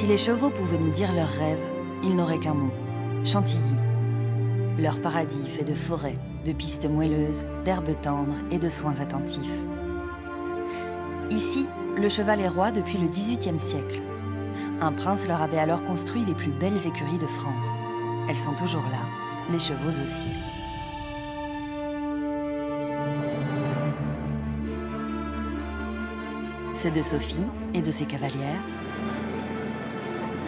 Si les chevaux pouvaient nous dire leurs rêves, ils n'auraient qu'un mot, Chantilly. Leur paradis fait de forêts, de pistes moelleuses, d'herbes tendres et de soins attentifs. Ici, le cheval est roi depuis le XVIIIe siècle. Un prince leur avait alors construit les plus belles écuries de France. Elles sont toujours là, les chevaux aussi. Ceux de Sophie et de ses cavalières.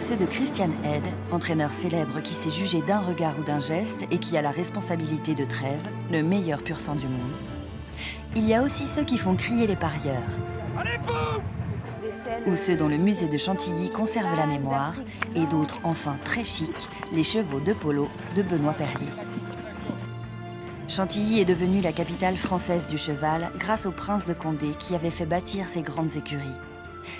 Ceux de Christian Hed, entraîneur célèbre qui s'est jugé d'un regard ou d'un geste et qui a la responsabilité de Trèves, le meilleur pur sang du monde. Il y a aussi ceux qui font crier les parieurs. Allez, ou ceux dont le musée de Chantilly conserve la mémoire, et d'autres enfin très chics, les chevaux de polo de Benoît Perrier. Chantilly est devenue la capitale française du cheval grâce au prince de Condé qui avait fait bâtir ces grandes écuries.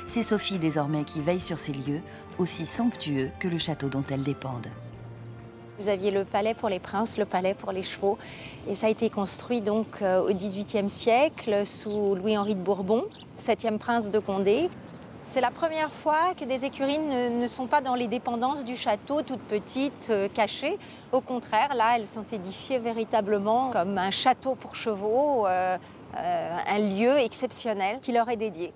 C'est Sophie désormais qui veille sur ces lieux, aussi somptueux que le château dont elles dépendent. Vous aviez le palais pour les princes, le palais pour les chevaux. Et ça a été construit donc au XVIIIe siècle sous Louis-Henri de Bourbon, 7e prince de Condé. C'est la première fois que des écuries ne sont pas dans les dépendances du château, toutes petites, cachées. Au contraire, là, elles sont édifiées véritablement comme un château pour chevaux, un lieu exceptionnel qui leur est dédié.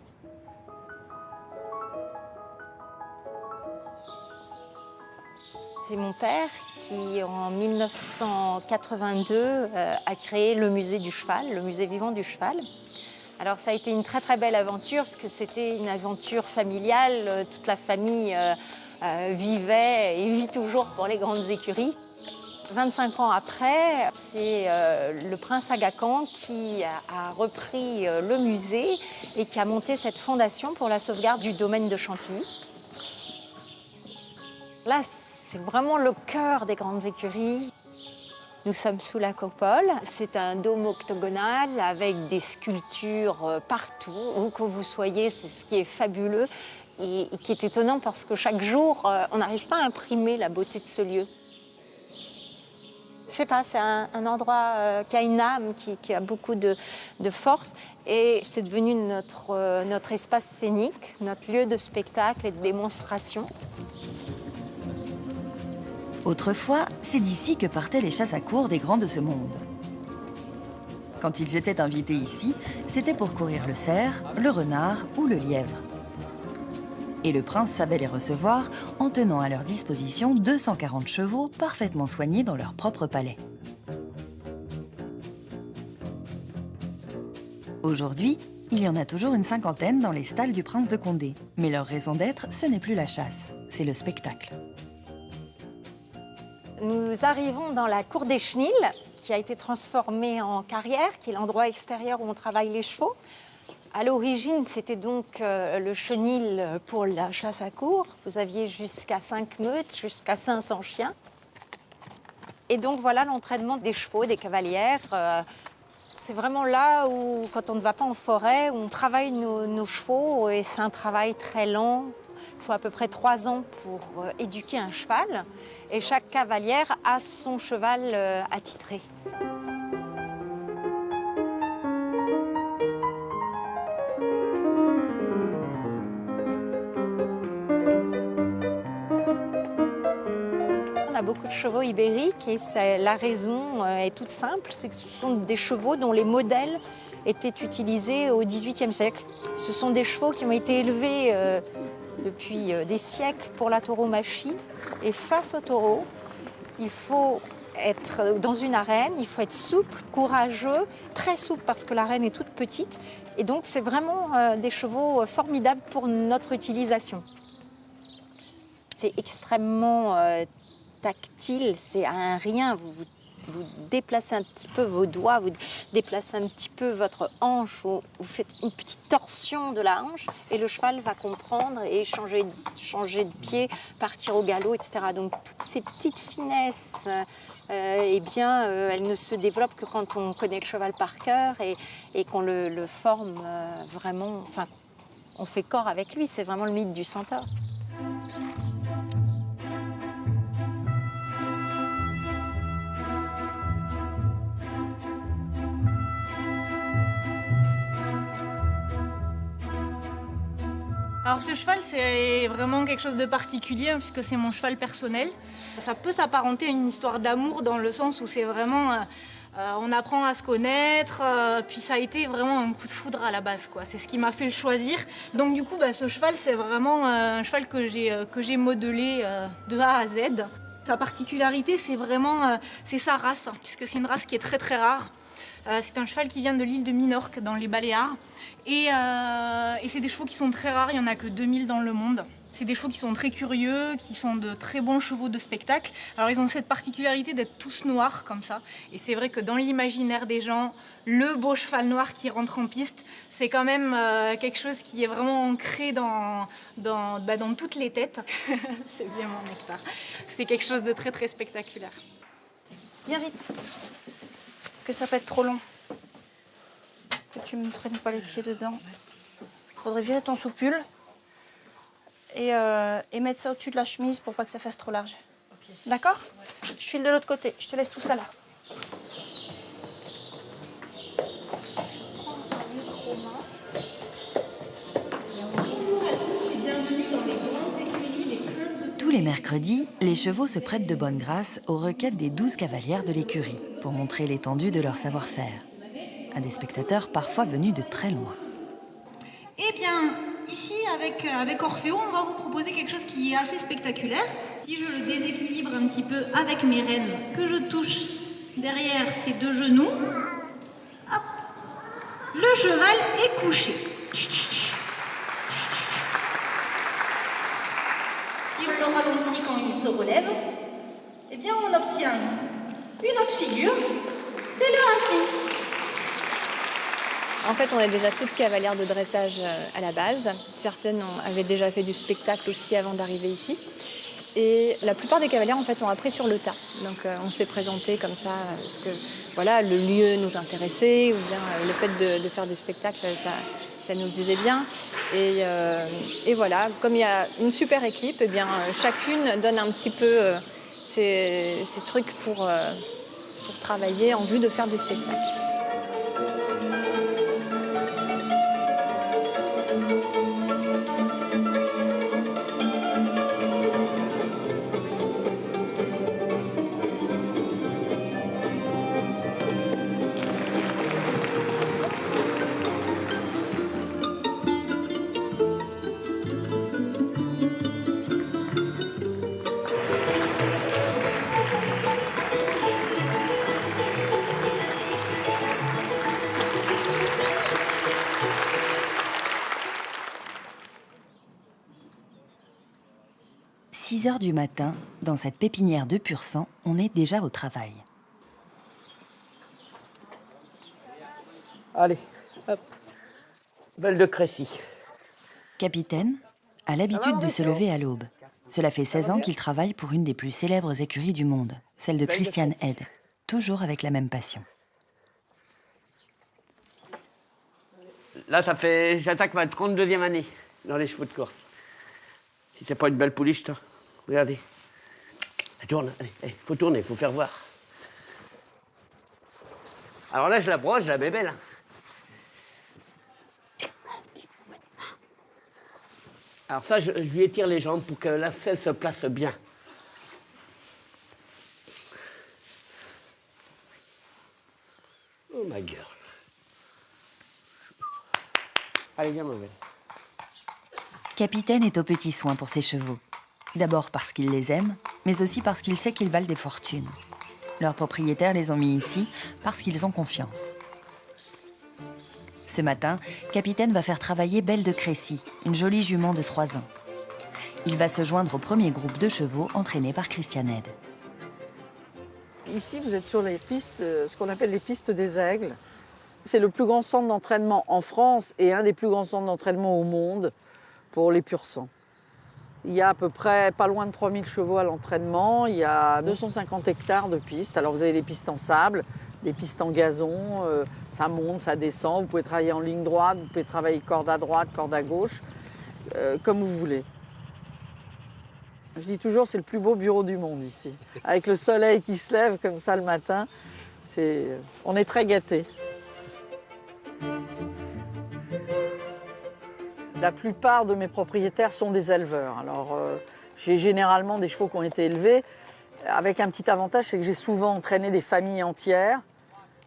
C'est mon père qui, en 1982, a créé le musée du cheval, le musée vivant du cheval. Alors ça a été une très très belle aventure parce que c'était une aventure familiale. Toute la famille vivait et vit toujours pour les grandes écuries. 25 ans après, c'est le prince Aga Khan qui a repris le musée et qui a monté cette fondation pour la sauvegarde du domaine de Chantilly. Là, c'est vraiment le cœur des grandes écuries. Nous sommes sous la coupole. C'est un dôme octogonal avec des sculptures partout. Où que vous soyez, c'est ce qui est fabuleux et qui est étonnant parce que chaque jour, on n'arrive pas à imprimer la beauté de ce lieu. Je sais pas, c'est un endroit qui a une âme, qui a beaucoup de force. Et c'est devenu notre espace scénique, notre lieu de spectacle et de démonstration. Autrefois, c'est d'ici que partaient les chasses à courre des grands de ce monde. Quand ils étaient invités ici, c'était pour courir le cerf, le renard ou le lièvre. Et le prince savait les recevoir en tenant à leur disposition 240 chevaux parfaitement soignés dans leur propre palais. Aujourd'hui, il y en a toujours une cinquantaine dans les stalles du prince de Condé. Mais leur raison d'être, ce n'est plus la chasse, c'est le spectacle. Nous arrivons dans la cour des Chenils, qui a été transformée en carrière, qui est l'endroit extérieur où on travaille les chevaux. À l'origine, c'était donc le chenil pour la chasse à courre. Vous aviez jusqu'à 5 meutes, jusqu'à 500 chiens. Et donc voilà l'entraînement des chevaux, des cavalières. C'est vraiment là où, quand on ne va pas en forêt, où on travaille nos chevaux. Et c'est un travail très lent. Il faut à peu près 3 ans pour éduquer un cheval. Et chaque cavalière a son cheval attitré. On a beaucoup de chevaux ibériques et la raison est toute simple, c'est que ce sont des chevaux dont les modèles étaient utilisés au XVIIIe siècle. Ce sont des chevaux qui ont été élevés depuis des siècles pour la tauromachie. Et face au taureau, il faut être dans une arène, il faut être souple, courageux, très souple parce que l'arène est toute petite. Et donc c'est vraiment des chevaux formidables pour notre utilisation. C'est extrêmement tactile, c'est à un rien. Vous déplacez un petit peu vos doigts, vous déplacez un petit peu votre hanche, vous faites une petite torsion de la hanche et le cheval va comprendre et changer de pied, partir au galop, etc. Donc toutes ces petites finesses, eh bien, elles ne se développent que quand on connaît le cheval par cœur et qu'on le forme vraiment, enfin, on fait corps avec lui, c'est vraiment le mythe du centaure. Alors ce cheval, c'est vraiment quelque chose de particulier hein, puisque c'est mon cheval personnel. Ça peut s'apparenter à une histoire d'amour dans le sens où c'est vraiment... on apprend à se connaître, puis ça a été vraiment un coup de foudre à la base, quoi. C'est ce qui m'a fait le choisir. Donc du coup, ce cheval, c'est vraiment un cheval que j'ai modelé de A à Z. Sa particularité, c'est vraiment c'est sa race, puisque c'est une race qui est très très rare. C'est un cheval qui vient de l'île de Minorque, dans les Baléares. Et c'est des chevaux qui sont très rares, il n'y en a que 2000 dans le monde. C'est des chevaux qui sont très curieux, qui sont de très bons chevaux de spectacle. Alors ils ont cette particularité d'être tous noirs comme ça. Et c'est vrai que dans l'imaginaire des gens, le beau cheval noir qui rentre en piste, c'est quand même quelque chose qui est vraiment ancré dans toutes les têtes. C'est bien mon nectar. C'est quelque chose de très très spectaculaire. Viens vite. Parce que ça peut être trop long. Que tu me traînes pas les pieds dedans. Faudrait virer ton soupule. Et mettre ça au-dessus de la chemise pour pas que ça fasse trop large. Okay. D'accord ? Ouais. Je file de l'autre côté. Je te laisse tout ça là. Je prends un micro-main. Tous les mercredis, les chevaux se prêtent de bonne grâce aux requêtes des 12 cavalières de l'écurie pour montrer l'étendue de leur savoir-faire. À des spectateurs parfois venus de très loin. Eh bien, ici, avec Orfeo, on va vous proposer quelque chose qui est assez spectaculaire. Si je le déséquilibre un petit peu avec mes rênes, que je touche derrière ces deux genoux, hop, le cheval est couché. Si on le ralentit quand il se relève, eh bien on obtient une autre figure, c'est le assis. En fait, on est déjà toutes cavalières de dressage à la base. Certaines avaient déjà fait du spectacle aussi avant d'arriver ici. Et la plupart des cavalières, en fait, ont appris sur le tas. Donc, on s'est présenté comme ça parce que, voilà, le lieu nous intéressait ou bien le fait de faire du spectacle, ça nous disait bien. Et voilà, comme il y a une super équipe, eh bien, chacune donne un petit peu ses trucs pour travailler en vue de faire du spectacle. « 6 heures du matin, dans cette pépinière de pur sang, on est déjà au travail. Allez, hop. Belle de Crécy. Capitaine a l'habitude de se lever à l'aube. Cela fait 16 ans qu'il travaille pour une des plus célèbres écuries du monde, celle de Christian Head, toujours avec la même passion. Là, j'attaque ma 32e année dans les chevaux de course. Si c'est pas une belle pouliche, toi. Regardez. Elle tourne, allez, faut tourner, faut faire voir. Alors là, je la broche, je la mets belle. Alors ça, je lui étire les jambes pour que la selle se place bien. Oh ma gueule. Allez, viens, ma belle. Capitaine est aux petits soins pour ses chevaux. D'abord parce qu'il les aime, mais aussi parce qu'il sait qu'ils valent des fortunes. Leurs propriétaires les ont mis ici parce qu'ils ont confiance. Ce matin, Capitaine va faire travailler Belle de Crécy, une jolie jument de 3 ans. Il va se joindre au premier groupe de chevaux entraîné par Christian Head. Ici, vous êtes sur les pistes, ce qu'on appelle les pistes des Aigles. C'est le plus grand centre d'entraînement en France et un des plus grands centres d'entraînement au monde pour les pur sang. Il y a à peu près pas loin de 3000 chevaux à l'entraînement. Il y a 250 hectares de pistes. Alors vous avez des pistes en sable, des pistes en gazon. Ça monte, ça descend. Vous pouvez travailler en ligne droite, vous pouvez travailler corde à droite, corde à gauche, comme vous voulez. Je dis toujours, c'est le plus beau bureau du monde ici. Avec le soleil qui se lève comme ça le matin, on est très gâtés. La plupart de mes propriétaires sont des éleveurs. Alors, j'ai généralement des chevaux qui ont été élevés. Avec un petit avantage, c'est que j'ai souvent entraîné des familles entières.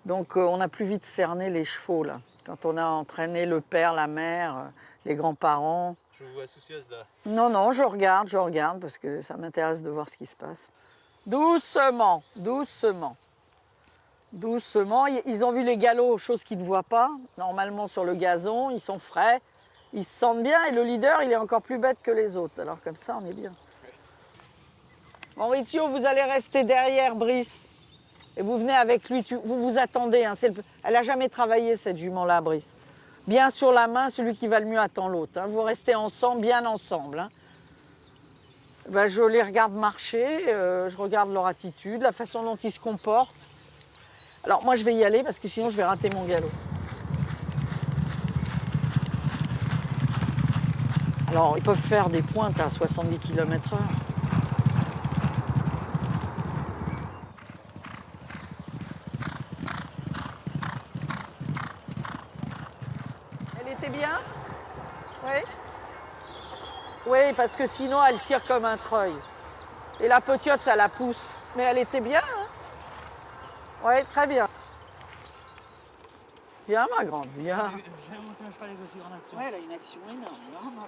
Donc, on a plus vite cerné les chevaux, là. Quand on a entraîné le père, la mère, les grands-parents. Je vous vois soucieuse, là. Non, non, je regarde, parce que ça m'intéresse de voir ce qui se passe. Doucement, doucement. Doucement. Ils ont vu les galops, chose qu'ils ne voient pas. Normalement, sur le gazon, ils sont frais. Ils se sentent bien et le leader, il est encore plus bête que les autres. Alors comme ça, on est bien. Maurizio, vous allez rester derrière Brice. Et vous venez avec lui, vous vous attendez. Hein, elle n'a jamais travaillé, cette jument-là, Brice. Bien sur la main, celui qui va le mieux attend l'autre. Hein. Vous restez ensemble, bien ensemble. Hein. Ben, je les regarde marcher, je regarde leur attitude, la façon dont ils se comportent. Alors moi, je vais y aller parce que sinon, je vais rater mon galop. Alors, ils peuvent faire des pointes à 70 km/h. Elle était bien? Oui? Oui, parce que sinon, elle tire comme un treuil. Et la petite, ça la pousse. Mais elle était bien, hein? Oui, très bien. Viens, ma grande, viens. J'ai monté un cheval aussi en action. Oui, elle a une action énorme.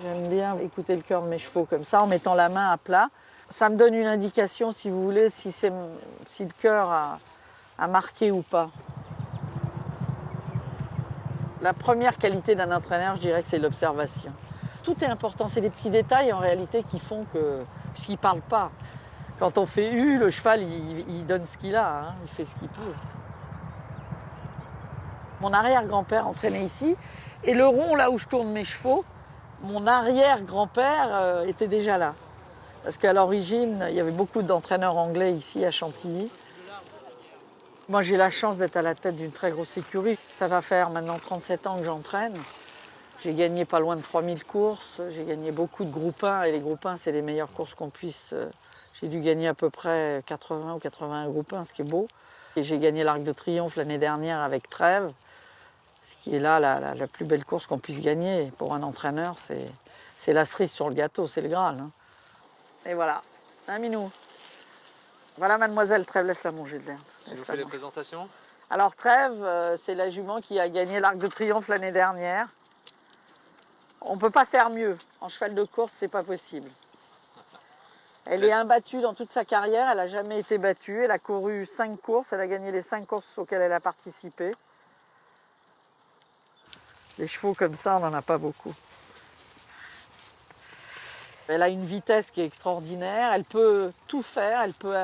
J'aime bien écouter le cœur de mes chevaux comme ça, en mettant la main à plat. Ça me donne une indication, si vous voulez, si le cœur a marqué ou pas. La première qualité d'un entraîneur, je dirais que c'est l'observation. Tout est important, c'est les petits détails en réalité qui font que... Puisqu'il ne parle pas. Quand on fait U, le cheval, il donne ce qu'il a, hein, il fait ce qu'il peut. Mon arrière-grand-père entraînait ici, et le rond là où je tourne mes chevaux, mon arrière-grand-père était déjà là. Parce qu'à l'origine, il y avait beaucoup d'entraîneurs anglais ici à Chantilly. Moi, j'ai la chance d'être à la tête d'une très grosse écurie. Ça va faire maintenant 37 ans que j'entraîne. J'ai gagné pas loin de 3000 courses, j'ai gagné beaucoup de groupe 1, et les groupes 1, c'est les meilleures courses qu'on puisse... J'ai dû gagner à peu près 80 ou 81 groupes 1, ce qui est beau. Et j'ai gagné l'Arc de Triomphe l'année dernière avec Trèves, ce qui est là la plus belle course qu'on puisse gagner. Pour un entraîneur, c'est la cerise sur le gâteau, c'est le Graal. Hein. Et voilà, un minou. Voilà mademoiselle Trèves, laisse-la manger de l'herbe. Je vous fais les présentations. Alors Trèves, c'est la jument qui a gagné l'Arc de Triomphe l'année dernière. On ne peut pas faire mieux. En cheval de course, c'est pas possible. Elle est imbattue dans toute sa carrière, elle n'a jamais été battue. Elle a couru 5 courses, elle a gagné les 5 courses auxquelles elle a participé. Les chevaux comme ça, on n'en a pas beaucoup. Elle a une vitesse qui est extraordinaire, elle peut tout faire, elle peut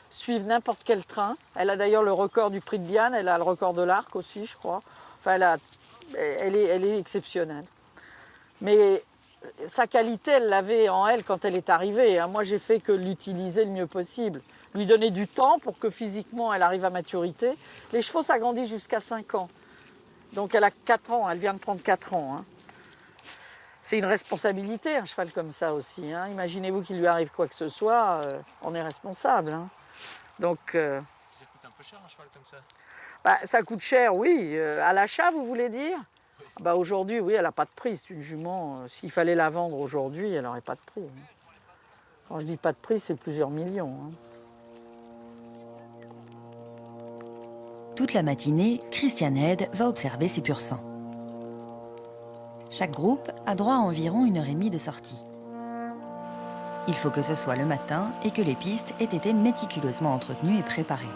suivre n'importe quel train. Elle a d'ailleurs le record du prix de Diane, elle a le record de l'Arc aussi, je crois. Enfin, elle est exceptionnelle. Mais sa qualité, elle l'avait en elle quand elle est arrivée. Hein. Moi, j'ai fait que l'utiliser le mieux possible. Lui donner du temps pour que physiquement, elle arrive à maturité. Les chevaux, ça grandit jusqu'à 5 ans. Donc, elle a 4 ans. Elle vient de prendre 4 ans. Hein. C'est une responsabilité, un cheval comme ça aussi. Hein. Imaginez-vous qu'il lui arrive quoi que ce soit, on est responsable. Hein. Donc, Ça coûte un peu cher, un cheval comme ça? Bah, ça coûte cher, oui. À l'achat, vous voulez dire? Bah aujourd'hui, oui, elle n'a pas de prix. C'est une jument. S'il fallait la vendre aujourd'hui, elle n'aurait pas de prix. Quand je dis pas de prix, c'est plusieurs millions. Hein. Toute la matinée, Christian Hed va observer ses pur sang. Chaque groupe a droit à environ 1h30 de sortie. Il faut que ce soit le matin et que les pistes aient été méticuleusement entretenues et préparées.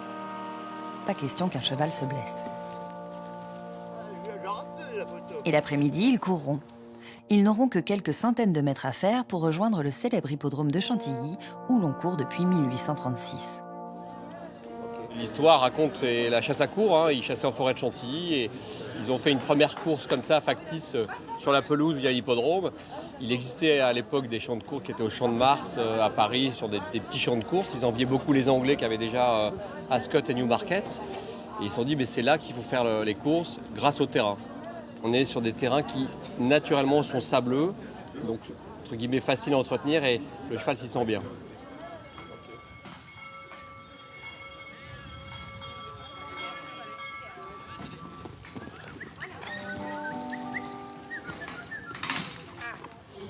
Pas question qu'un cheval se blesse. Et l'après-midi, ils courront. Ils n'auront que quelques centaines de mètres à faire pour rejoindre le célèbre hippodrome de Chantilly, où l'on court depuis 1836. L'histoire raconte la chasse à courre, hein. Ils chassaient en forêt de Chantilly et ils ont fait une première course comme ça, factice, sur la pelouse via l'hippodrome. Il existait à l'époque des champs de course qui étaient au Champ de Mars à Paris, sur des petits champs de course. Ils enviaient beaucoup les Anglais qui avaient déjà Ascot et Newmarket. Et ils se sont dit, mais c'est là qu'il faut faire les courses grâce au terrain. On est sur des terrains qui, naturellement, sont sableux, donc, entre guillemets, faciles à entretenir et le cheval s'y sent bien.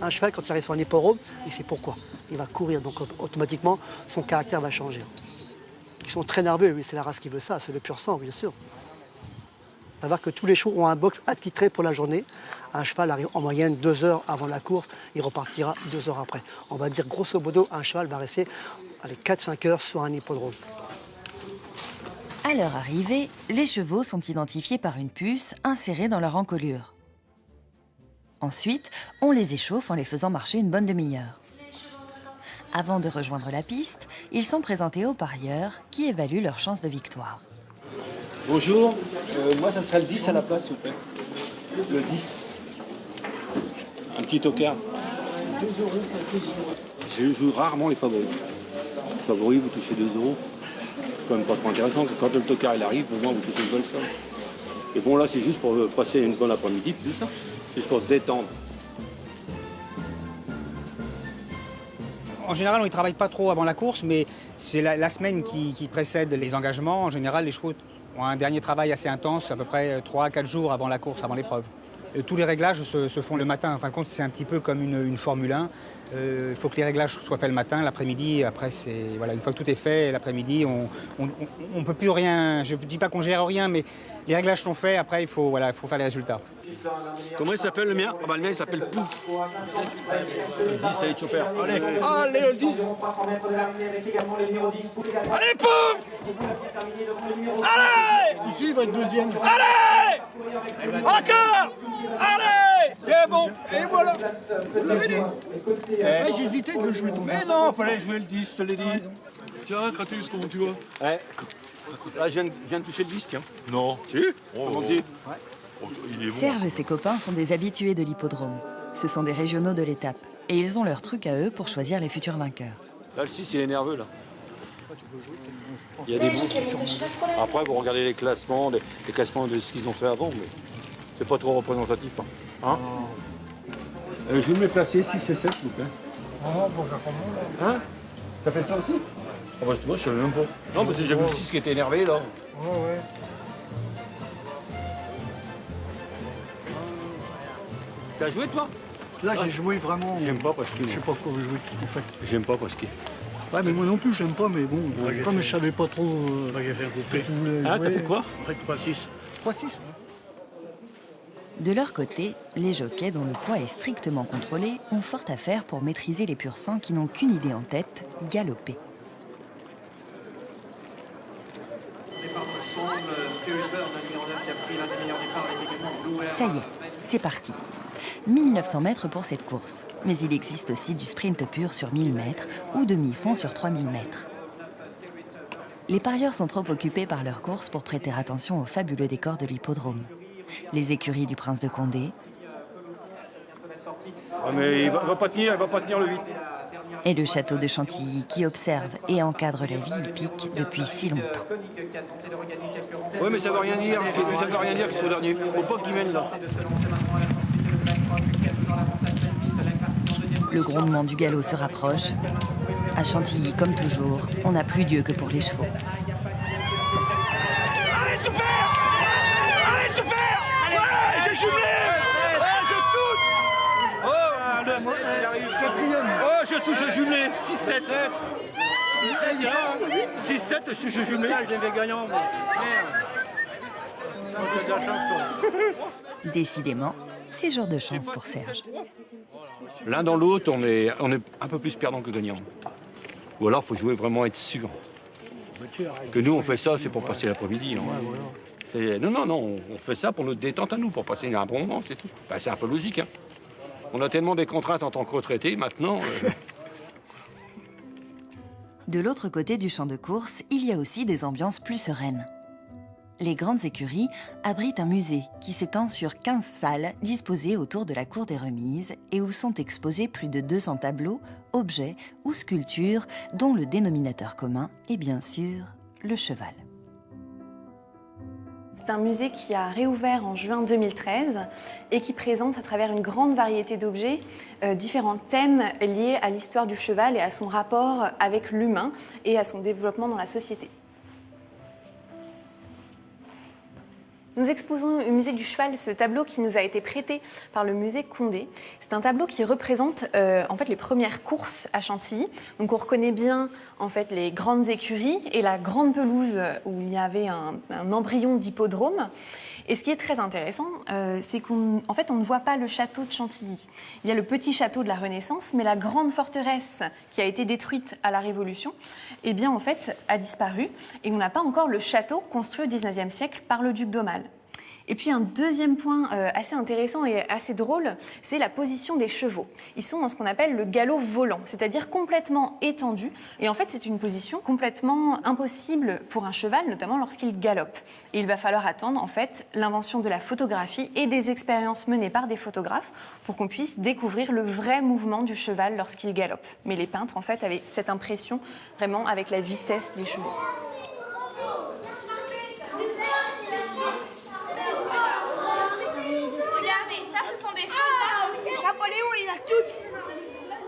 Un cheval, quand il arrive sur un hippodrome, il sait pourquoi. Il va courir, donc automatiquement, son caractère va changer. Ils sont très nerveux, oui, c'est la race qui veut ça, c'est le pur sang, bien sûr. Il faut savoir que tous les chevaux ont un box attitré pour la journée. Un cheval arrive en moyenne 2 heures avant la course, il repartira 2 heures après. On va dire grosso modo, un cheval va rester 4-5 heures sur un hippodrome. À leur arrivée, les chevaux sont identifiés par une puce insérée dans leur encolure. Ensuite, on les échauffe en les faisant marcher une bonne demi-heure. Avant de rejoindre la piste, ils sont présentés aux parieurs qui évaluent leurs chances de victoire. Bonjour, moi ça serait le 10 à la place, s'il vous plaît. Le 10. Un petit tocard. Je joue rarement les favoris. Les favoris, vous touchez 2 euros. C'est quand même pas trop intéressant. Quand le tocard il arrive, au moins vous touchez une bonne somme. Et bon, là, c'est juste pour passer une bonne après-midi, tout ça. Juste pour se détendre. En général, on ne travaille pas trop avant la course, mais c'est la semaine qui précède les engagements. En général, les chevaux ont un dernier travail assez intense, à peu près 3 à 4 jours avant la course, avant l'épreuve. Tous les réglages se font le matin. En fin de compte, c'est un petit peu comme une Formule 1. Il faut que les réglages soient faits le matin, l'après-midi. Après, une fois que tout est fait, l'après-midi, on ne peut plus rien. Je ne dis pas qu'on gère rien, mais les réglages sont faits. Après, il faut faire les résultats. Comment il s'appelle le mien? Le mien, il s'appelle Pouf. Le 10, c'est Chopper. Allez, le 10. Allez, Pouf. Allez. Ici, il va être deuxième. Allez. Encore. Allez. C'est bon. Et voilà. J'ai hésité de le jouer tout. Mais non, fallait jouer le 10, je te l'ai dit. Tiens, Kratus, comment tu vas? Ouais. Là, je viens de toucher le 10, tiens. Non. Si. Comment dire? Oh, il est bon. Serge et ses copains sont des habitués de l'hippodrome. Ce sont des régionaux de l'étape. Et ils ont leur truc à eux pour choisir les futurs vainqueurs. Là, le 6, il est nerveux, là. Il y a des bons. Après, vous regardez les classements de ce qu'ils ont fait avant, mais c'est pas trop représentatif. Hein, je vais me placer 6 et 7, s'il vous plaît. Hein? T'as fait ça aussi? Ah bah, tu vois, je savais même pas. Non, parce que j'ai vu le 6 qui était énervé, là. Ouais. T'as joué, toi? Là, j'ai joué vraiment. J'aime pas parce que. Je sais pas quoi jouer, en fait. J'aime pas parce que. Ouais, mais moi non plus, j'aime pas, mais bon, comme je savais pas trop. J'ai fait un couplet. Ah, t'as fait quoi? 3-6. 3-6. De leur côté, les jockeys, dont le poids est strictement contrôlé, ont fort à faire pour maîtriser les pur sangs qui n'ont qu'une idée en tête, galoper. Ça y est, c'est parti. 1900 mètres pour cette course. Mais il existe aussi du sprint pur sur 1000 mètres ou demi-fond sur 3000 mètres. Les parieurs sont trop occupés par leur course pour prêter attention au fabuleux décor de l'hippodrome. Les écuries du Prince de Condé. Ah, mais il va pas tenir le 8. Et le château de Chantilly qui observe et encadre la vie hippique depuis si longtemps. Oui, mais ça veut rien dire. Ça veut rien dire que ce soit dernier. Faut pas qu'il mène là. Le grondement du galop se rapproche. À Chantilly, comme toujours, on n'a plus Dieu que pour les chevaux. Allez, tout faire! Allez, tout faire! Ouais, j'ai jumelé! Ouais, je touche! Oh, je touche, j'ai jumelé! 6-7! 6-7, je suis jumelé! Je viens gagnant, moi. Décidément, c'est jour de chance pour Serge. L'un dans l'autre, on est un peu plus perdant que gagnant. Ou alors, il faut jouer vraiment être sûr. Que nous, on fait ça, c'est pour passer l'après-midi. Hein. Non, on fait ça pour notre détente à nous, pour passer un bon moment, c'est tout. Ben, c'est un peu logique. Hein. On a tellement des contraintes en tant que retraités, maintenant... De l'autre côté du champ de course, il y a aussi des ambiances plus sereines. Les grandes écuries abritent un musée qui s'étend sur 15 salles disposées autour de la cour des remises et où sont exposés plus de 200 tableaux, objets ou sculptures dont le dénominateur commun est bien sûr le cheval. C'est un musée qui a réouvert en juin 2013 et qui présente à travers une grande variété d'objets différents thèmes liés à l'histoire du cheval et à son rapport avec l'humain et à son développement dans la société. Nous exposons au musée du cheval ce tableau qui nous a été prêté par le musée Condé. C'est un tableau qui représente en fait les premières courses à Chantilly. Donc on reconnaît bien en fait les grandes écuries et la grande pelouse où il y avait un embryon d'hippodrome. Et ce qui est très intéressant, c'est qu'en fait, on ne voit pas le château de Chantilly. Il y a le petit château de la Renaissance, mais la grande forteresse qui a été détruite à la Révolution, eh bien, en fait, a disparu. Et on n'a pas encore le château construit au XIXe siècle par le duc d'Aumale. Et puis un deuxième point assez intéressant et assez drôle, c'est la position des chevaux. Ils sont dans ce qu'on appelle le galop volant, c'est-à-dire complètement étendus. Et en fait, c'est une position complètement impossible pour un cheval, notamment lorsqu'il galope. Et il va falloir attendre en fait l'invention de la photographie et des expériences menées par des photographes pour qu'on puisse découvrir le vrai mouvement du cheval lorsqu'il galope. Mais les peintres en fait avaient cette impression vraiment avec la vitesse des chevaux.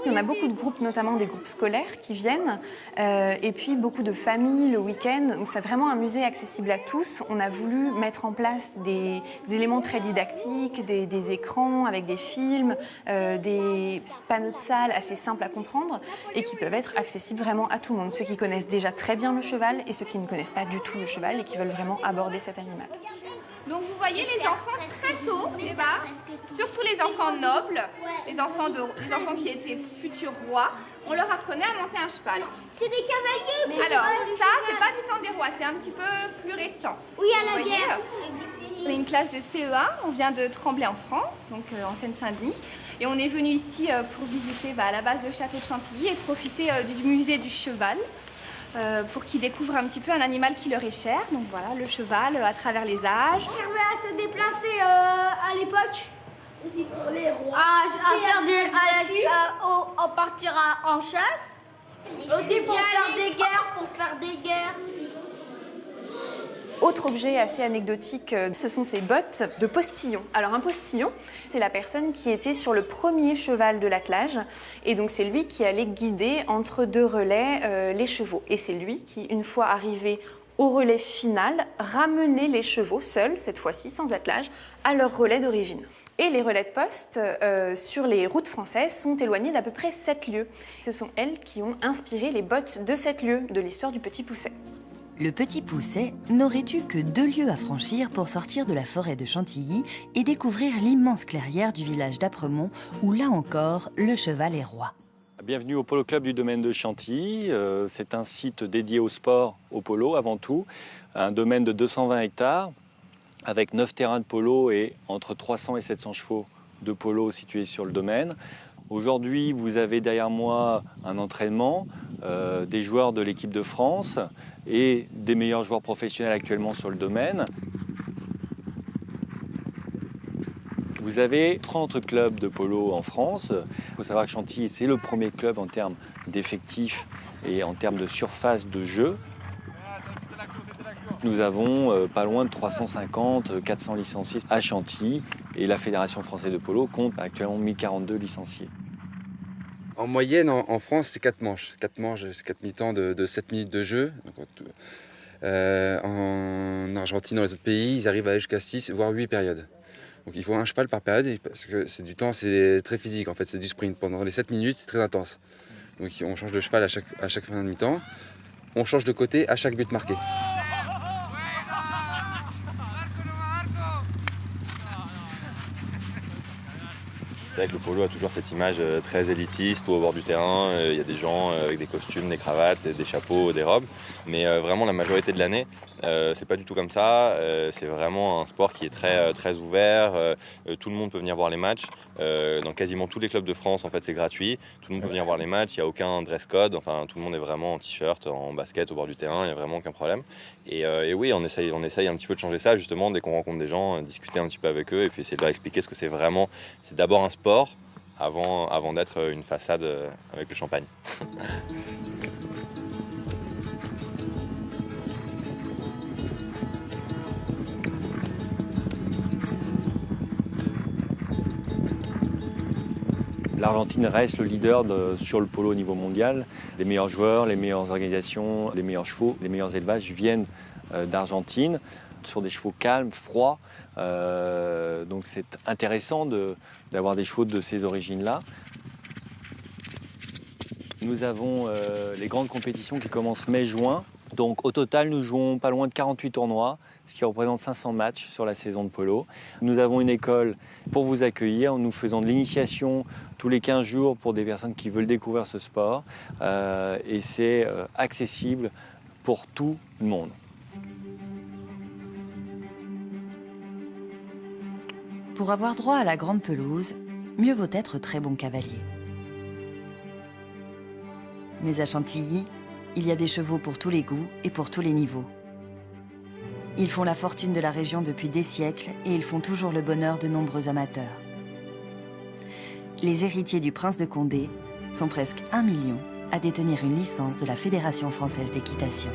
Il y en a beaucoup de groupes, notamment des groupes scolaires qui viennent, et puis beaucoup de familles le week-end. C'est vraiment un musée accessible à tous. On a voulu mettre en place des éléments très didactiques, des écrans avec des films, des panneaux de salle assez simples à comprendre et qui peuvent être accessibles vraiment à tout le monde. Ceux qui connaissent déjà très bien le cheval et ceux qui ne connaissent pas du tout le cheval et qui veulent vraiment aborder cet animal. Donc vous voyez les enfants très tôt débarquent, surtout les enfants nobles, les enfants qui étaient futurs rois, on leur apprenait à monter un cheval. C'est des cavaliers. Alors ça, c'est pas du temps des rois, c'est un petit peu plus récent. Oui, à la guerre. On est une classe de CE1, on vient de Tremblay en France, donc en Seine-Saint-Denis. Et on est venu ici pour visiter à la base le château de Chantilly et profiter du musée du cheval. Pour qu'ils découvrent un petit peu un animal qui leur est cher. Donc voilà, le cheval à travers les âges. Ça servait à se déplacer à l'époque. Aussi pour les rois. À partir en chasse. Aussi pour faire des guerres. Autre objet assez anecdotique, ce sont ces bottes de postillon. Alors un postillon, c'est la personne qui était sur le premier cheval de l'attelage et donc c'est lui qui allait guider entre deux relais les chevaux. Et c'est lui qui, une fois arrivé au relais final, ramenait les chevaux seuls, cette fois-ci sans attelage, à leur relais d'origine. Et les relais de poste sur les routes françaises sont éloignés d'à peu près 7 lieues. Ce sont elles qui ont inspiré les bottes de 7 lieues de l'histoire du Petit Pousset. Le Petit Pousset n'aurait eu que 2 lieues à franchir pour sortir de la forêt de Chantilly et découvrir l'immense clairière du village d'Apremont où, là encore, le cheval est roi. Bienvenue au Polo Club du domaine de Chantilly. C'est un site dédié au sport, au polo avant tout. Un domaine de 220 hectares avec 9 terrains de polo et entre 300 et 700 chevaux de polo situés sur le domaine. Aujourd'hui, vous avez derrière moi un entraînement, des joueurs de l'équipe de France et des meilleurs joueurs professionnels actuellement sur le domaine. Vous avez 30 clubs de polo en France. Il faut savoir que Chantilly, c'est le premier club en termes d'effectifs et en termes de surface de jeu. Nous avons pas loin de 350-400 licenciés à Chantilly et la Fédération française de polo compte actuellement 1042 licenciés. En moyenne, en France, c'est 4 manches. 4 manches, c'est 4 mi-temps de 7 minutes de jeu. Donc, en Argentine, dans les autres pays, ils arrivent à aller jusqu'à 6, voire 8 périodes. Donc il faut un cheval par période, parce que c'est du temps, c'est très physique en fait, c'est du sprint. Pendant les 7 minutes, c'est très intense. Donc on change de cheval à chaque fin de mi-temps. On change de côté à chaque but marqué. C'est vrai que le polo a toujours cette image très élitiste, au bord du terrain, il y a des gens avec des costumes, des cravates, des chapeaux, des robes. Mais vraiment la majorité de l'année, c'est pas du tout comme ça. C'est vraiment un sport qui est très ouvert. Tout le monde peut venir voir les matchs. Dans quasiment tous les clubs de France, en fait, c'est gratuit. Tout le monde peut venir voir les matchs, il n'y a aucun dress code. Enfin, tout le monde est vraiment en t-shirt, en basket, au bord du terrain, il n'y a vraiment aucun problème. Et oui, on essaye un petit peu de changer ça, justement, dès qu'on rencontre des gens, discuter un petit peu avec eux et puis essayer de leur expliquer ce que c'est vraiment. C'est d'abord un sport avant d'être une façade avec le champagne. L'Argentine reste le leader sur le polo au niveau mondial. Les meilleurs joueurs, les meilleures organisations, les meilleurs chevaux, les meilleurs élevages viennent d'Argentine. sur des chevaux calmes, froids. Donc c'est intéressant d'avoir des chevaux de ces origines-là. Nous avons les grandes compétitions qui commencent mai-juin. Donc au total, nous jouons pas loin de 48 tournois, ce qui représente 500 matchs sur la saison de polo. Nous avons une école pour vous accueillir. Nous faisons de l'initiation tous les 15 jours pour des personnes qui veulent découvrir ce sport. Et c'est accessible pour tout le monde. Pour avoir droit à la grande pelouse, mieux vaut être très bon cavalier. Mais à Chantilly, il y a des chevaux pour tous les goûts et pour tous les niveaux. Ils font la fortune de la région depuis des siècles et ils font toujours le bonheur de nombreux amateurs. Les héritiers du prince de Condé sont presque 1 million à détenir une licence de la Fédération française d'équitation.